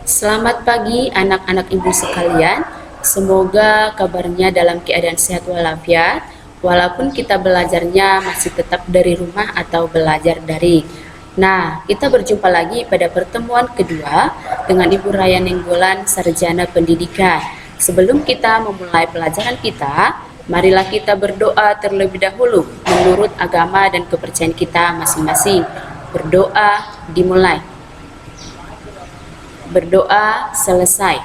Selamat pagi anak-anak ibu sekalian. Semoga kabarnya dalam keadaan sehat walafiat, walaupun kita belajarnya masih tetap dari rumah atau belajar daring. Nah, kita berjumpa lagi pada pertemuan kedua dengan Ibu Raya Nenggolan, Sarjana Pendidikan. Sebelum kita memulai pelajaran kita, marilah kita berdoa terlebih dahulu menurut agama dan kepercayaan kita masing-masing. Berdoa dimulai. Berdoa selesai.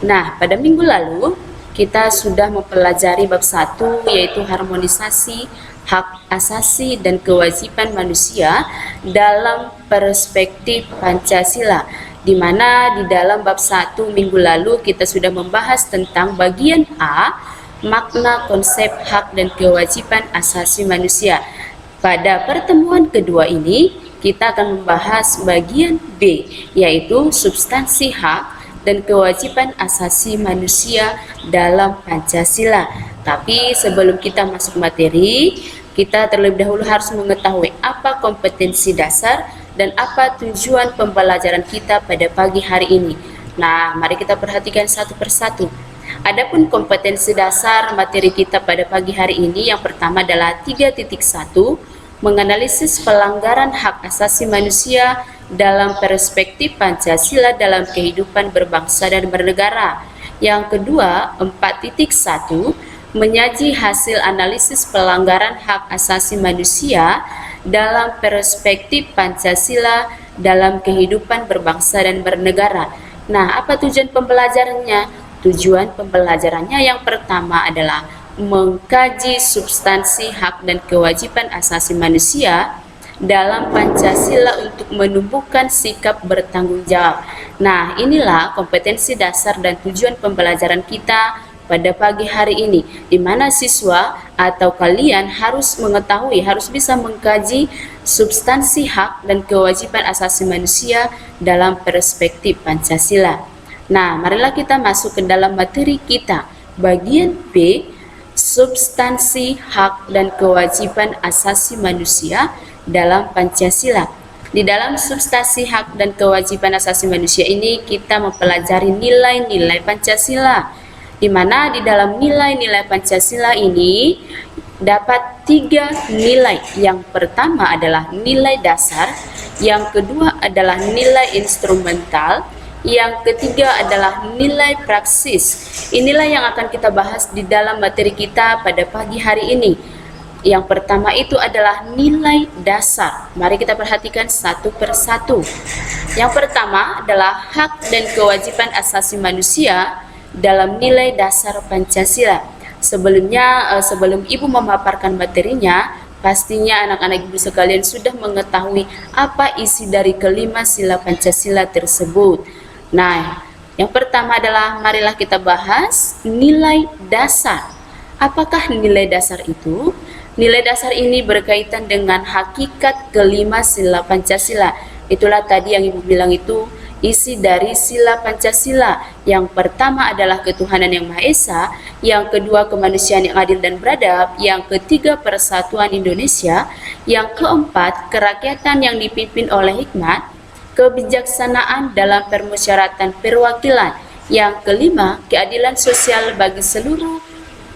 Nah, pada minggu lalu kita sudah mempelajari bab 1 yaitu harmonisasi hak asasi dan kewajiban manusia dalam perspektif Pancasila, di mana di dalam bab 1 minggu lalu kita sudah membahas tentang bagian A, makna konsep hak dan kewajiban asasi manusia. Pada pertemuan kedua ini kita akan membahas bagian B, yaitu substansi hak dan kewajiban asasi manusia dalam Pancasila. Tapi sebelum kita masuk materi, kita terlebih dahulu harus mengetahui apa kompetensi dasar dan apa tujuan pembelajaran kita pada pagi hari ini. Nah, mari kita perhatikan satu persatu. Adapun kompetensi dasar materi kita pada pagi hari ini, yang pertama adalah 3.1, menganalisis pelanggaran hak asasi manusia dalam perspektif Pancasila dalam kehidupan berbangsa dan bernegara. Yang kedua, 4.1, menyaji hasil analisis pelanggaran hak asasi manusia dalam perspektif Pancasila dalam kehidupan berbangsa dan bernegara. Nah, apa tujuan pembelajarannya? Tujuan pembelajarannya yang pertama adalah mengkaji substansi hak dan kewajiban asasi manusia dalam Pancasila untuk menumbuhkan sikap bertanggung jawab. Nah, inilah kompetensi dasar dan tujuan pembelajaran kita pada pagi hari ini, di mana siswa atau kalian harus mengetahui, harus bisa mengkaji substansi hak dan kewajiban asasi manusia dalam perspektif Pancasila. Nah, marilah kita masuk ke dalam materi kita. Bagian B, substansi hak dan kewajiban asasi manusia dalam Pancasila. Di dalam substansi hak dan kewajiban asasi manusia ini kita mempelajari nilai-nilai Pancasila, di mana di dalam nilai-nilai Pancasila ini dapat 3 nilai. Yang pertama adalah nilai dasar, yang kedua adalah nilai instrumental, yang ketiga adalah nilai praksis. Inilah yang akan kita bahas di dalam materi kita pada pagi hari ini. Yang pertama itu adalah nilai dasar. Mari kita perhatikan satu persatu. Yang pertama adalah hak dan kewajiban asasi manusia dalam nilai dasar Pancasila. Sebelumnya, sebelum Ibu memaparkan materinya, pastinya anak-anak Ibu sekalian sudah mengetahui apa isi dari kelima sila Pancasila tersebut. Nah, yang pertama adalah marilah kita bahas nilai dasar. Apakah nilai dasar itu? Nilai dasar ini berkaitan dengan hakikat kelima sila Pancasila. Itulah tadi yang Ibu bilang itu isi dari sila Pancasila. Yang pertama adalah ketuhanan yang Maha Esa, yang kedua kemanusiaan yang adil dan beradab, yang ketiga persatuan Indonesia, yang keempat kerakyatan yang dipimpin oleh hikmat, kebijaksanaan dalam permusyawaratan perwakilan, yang kelima keadilan sosial bagi seluruh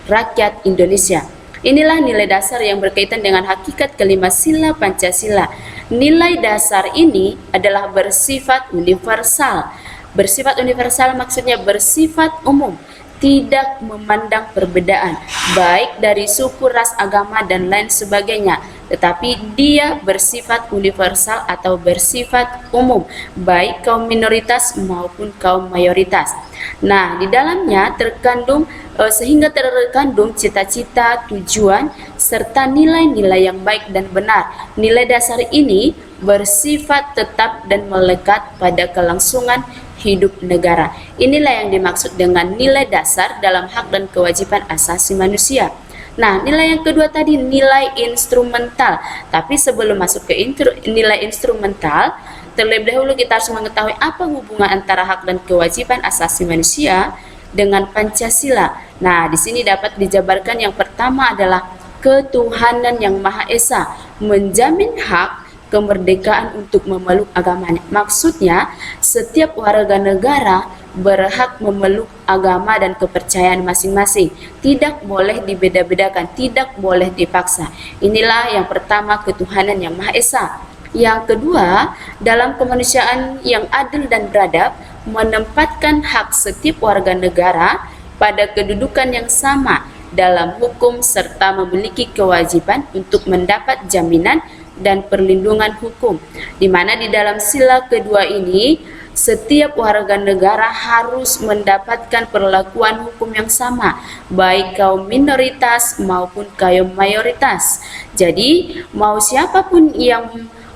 rakyat Indonesia. Inilah nilai dasar yang berkaitan dengan hakikat kelima sila Pancasila. Nilai dasar ini adalah bersifat universal. Bersifat universal maksudnya bersifat umum, tidak memandang perbedaan, baik dari suku, ras, agama, dan lain sebagainya. Tetapi dia bersifat universal atau bersifat umum, baik kaum minoritas maupun kaum mayoritas. Nah, di dalamnya terkandung sehingga terkandung cita-cita, tujuan, serta nilai-nilai yang baik dan benar. Nilai dasar ini bersifat tetap dan melekat pada kelangsungan hidup negara. Inilah yang dimaksud dengan nilai dasar dalam hak dan kewajiban asasi manusia. Nah, nilai yang kedua tadi nilai instrumental. Tapi sebelum masuk ke nilai instrumental, terlebih dahulu kita harus mengetahui apa hubungan antara hak dan kewajiban asasi manusia dengan Pancasila. Nah, di sini dapat dijabarkan yang pertama adalah ketuhanan yang Maha Esa, menjamin hak kemerdekaan untuk memeluk agamanya. Maksudnya, setiap warga negara berhak memeluk agama dan kepercayaan masing-masing. Tidak boleh dibeda-bedakan, tidak boleh dipaksa. Inilah yang pertama, ketuhanan yang Maha Esa. Yang kedua, dalam kemanusiaan yang adil dan beradab, menempatkan hak setiap warga negara pada kedudukan yang sama dalam hukum serta memiliki kewajiban untuk mendapat jaminan dan perlindungan hukum, di mana di dalam sila kedua ini setiap warga negara harus mendapatkan perlakuan hukum yang sama, baik kaum minoritas maupun kaum mayoritas. Jadi mau siapapun yang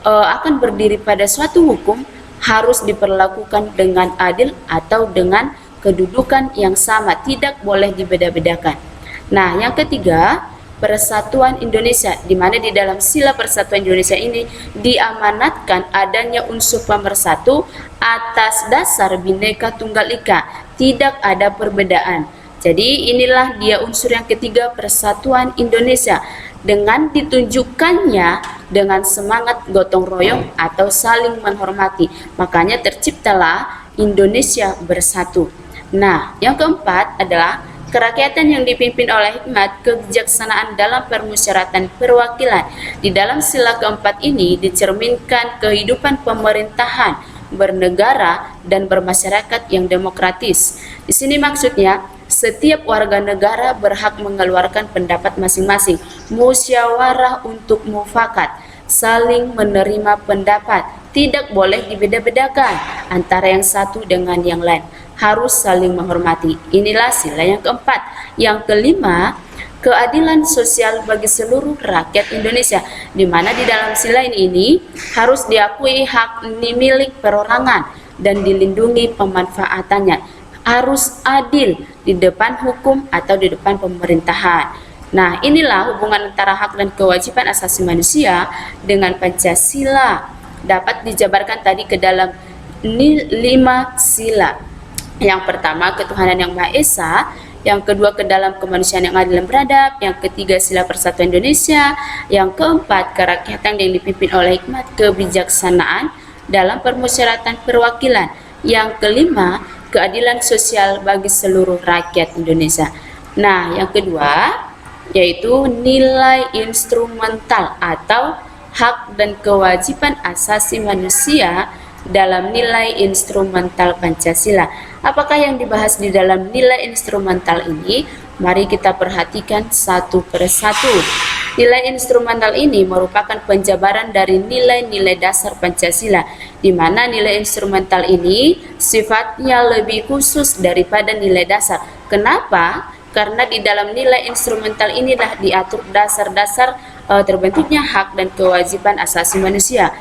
akan berdiri pada suatu hukum harus diperlakukan dengan adil atau dengan kedudukan yang sama, tidak boleh dibeda-bedakan. Nah, yang ketiga, Persatuan Indonesia, di mana di dalam sila Persatuan Indonesia ini diamanatkan adanya unsur pemersatu atas dasar Bhinneka Tunggal Ika, tidak ada perbedaan. Jadi inilah dia unsur yang ketiga, Persatuan Indonesia, dengan ditunjukkannya dengan semangat gotong royong atau saling menghormati. Makanya terciptalah Indonesia Bersatu. Nah, yang keempat adalah kerakyatan yang dipimpin oleh hikmat kebijaksanaan dalam permusyawaratan perwakilan. Di dalam sila keempat ini dicerminkan kehidupan pemerintahan, bernegara, dan bermasyarakat yang demokratis. Di sini maksudnya, setiap warga negara berhak mengeluarkan pendapat masing-masing, musyawarah untuk mufakat, saling menerima pendapat, tidak boleh dibeda-bedakan antara yang satu dengan yang lain, harus saling menghormati. Inilah sila yang keempat. Yang kelima, keadilan sosial bagi seluruh rakyat Indonesia, di mana di dalam sila ini harus diakui hak milik perorangan dan dilindungi pemanfaatannya, harus adil di depan hukum atau di depan pemerintahan. Nah, inilah hubungan antara hak dan kewajiban asasi manusia dengan Pancasila, dapat dijabarkan tadi ke dalam 5 sila. Yang pertama, ketuhanan yang Maha Esa. Yang kedua, ke dalam kemanusiaan yang adil dan beradab. Yang ketiga, sila Persatuan Indonesia. Yang keempat, kerakyatan yang dipimpin oleh hikmat kebijaksanaan dalam permusyawaratan perwakilan. Yang kelima, keadilan sosial bagi seluruh rakyat Indonesia. Nah, yang kedua yaitu nilai instrumental atau hak dan kewajiban asasi manusia dalam nilai instrumental Pancasila. Apakah yang dibahas di dalam nilai instrumental ini? Mari kita perhatikan satu persatu. Nilai instrumental ini merupakan penjabaran dari nilai-nilai dasar Pancasila, di mana nilai instrumental ini sifatnya lebih khusus daripada nilai dasar. Kenapa? Karena di dalam nilai instrumental inilah diatur dasar-dasar terbentuknya hak dan kewajiban asasi manusia,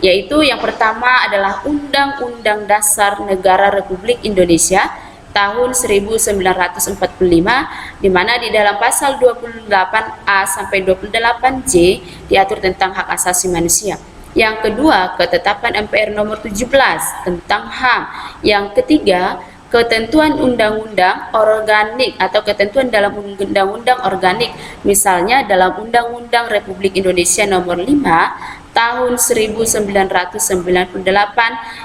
yaitu yang pertama adalah Undang-Undang Dasar Negara Republik Indonesia tahun 1945, di mana di dalam pasal 28A sampai 28J diatur tentang hak asasi manusia. Yang kedua, ketetapan MPR nomor 17 tentang HAM. Yang ketiga, ketentuan undang-undang organik atau ketentuan dalam undang-undang organik, misalnya dalam Undang-Undang Republik Indonesia nomor 5 tahun 1998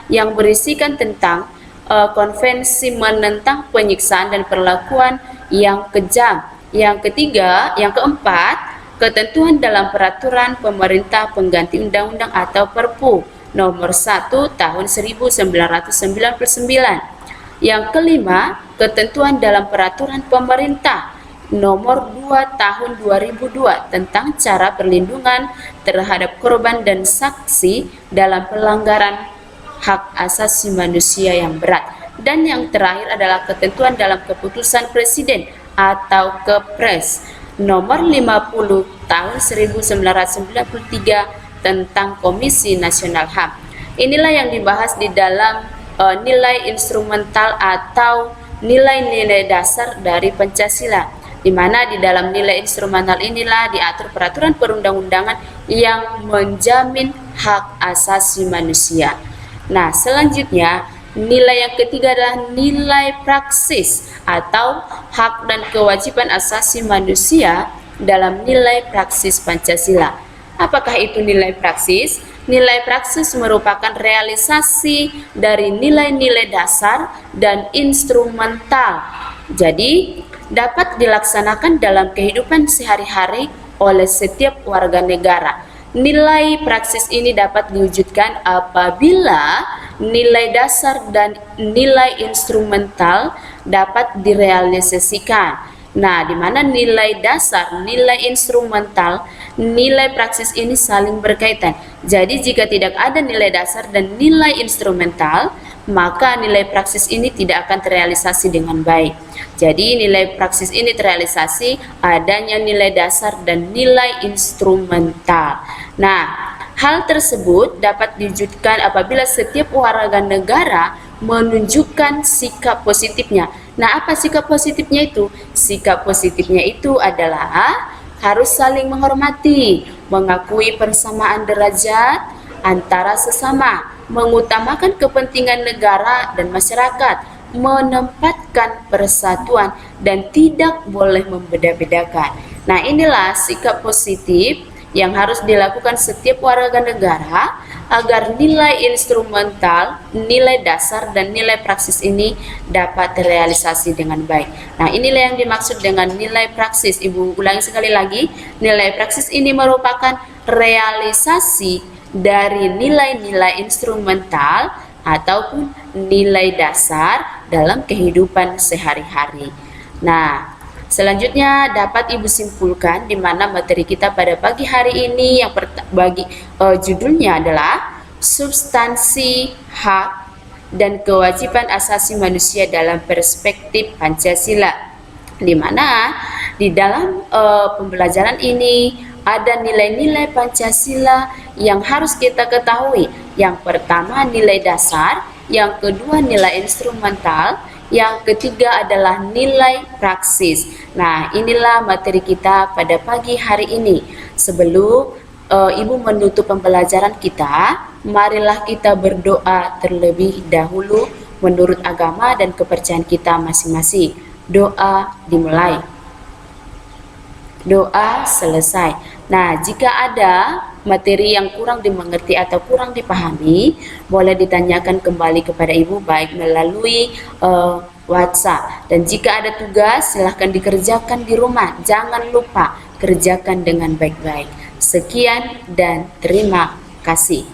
yang berisikan tentang konvensi menentang penyiksaan dan perlakuan yang kejam. Yang ketiga, yang keempat, ketentuan dalam peraturan pemerintah pengganti undang-undang atau Perpu nomor 1 tahun 1999. Yang kelima, ketentuan dalam peraturan pemerintah nomor 2 tahun 2002 tentang cara perlindungan terhadap korban dan saksi dalam pelanggaran hak asasi manusia yang berat. Dan yang terakhir adalah ketentuan dalam keputusan Presiden atau Kepres nomor 50 tahun 1993 tentang Komisi Nasional HAM. Inilah yang dibahas di dalam nilai instrumental atau nilai-nilai dasar dari Pancasila, di mana di dalam nilai instrumental inilah diatur peraturan perundang-undangan yang menjamin hak asasi manusia. Nah, selanjutnya nilai yang ketiga adalah nilai praksis atau hak dan kewajiban asasi manusia dalam nilai praksis Pancasila. Apakah itu nilai praksis? Nilai praksis merupakan realisasi dari nilai-nilai dasar dan instrumental. Jadi, dapat dilaksanakan dalam kehidupan sehari-hari oleh setiap warga negara. Nilai praksis ini dapat diwujudkan apabila nilai dasar dan nilai instrumental dapat direalisasikan. Nah, di mana nilai dasar, nilai instrumental, nilai praksis ini saling berkaitan. Jadi, jika tidak ada nilai dasar dan nilai instrumental, maka nilai praksis ini tidak akan terrealisasi dengan baik. Jadi, nilai praksis ini terrealisasi adanya nilai dasar dan nilai instrumental. Nah, hal tersebut dapat diwujudkan apabila setiap warga negara menunjukkan sikap positifnya. Nah, apa sikap positifnya itu? Sikap positifnya itu adalah harus saling menghormati, mengakui persamaan derajat antara sesama, mengutamakan kepentingan negara dan masyarakat, menempatkan persatuan, dan tidak boleh membeda-bedakan. Nah, inilah sikap positif yang harus dilakukan setiap warga negara agar nilai instrumental, nilai dasar, dan nilai praksis ini dapat terrealisasi dengan baik. Nah, inilah yang dimaksud dengan nilai praksis. Ibu ulangi sekali lagi, nilai praksis ini merupakan realisasi dari nilai-nilai instrumental ataupun nilai dasar dalam kehidupan sehari-hari. Nah, selanjutnya dapat Ibu simpulkan di mana materi kita pada pagi hari ini yang judulnya adalah substansi hak dan kewajiban asasi manusia dalam perspektif Pancasila. Di mana di dalam pembelajaran ini ada nilai-nilai Pancasila yang harus kita ketahui. Yang pertama nilai dasar, yang kedua nilai instrumental, yang ketiga adalah nilai praksis. Nah, inilah materi kita pada pagi hari ini. Sebelum Ibu menutup pembelajaran kita, marilah kita berdoa terlebih dahulu menurut agama dan kepercayaan kita masing-masing. Doa dimulai. Doa selesai. Nah, jika ada materi yang kurang dimengerti atau kurang dipahami, boleh ditanyakan kembali kepada Ibu baik melalui WhatsApp. Dan jika ada tugas, silahkan dikerjakan di rumah. Jangan lupa kerjakan dengan baik-baik. Sekian dan terima kasih.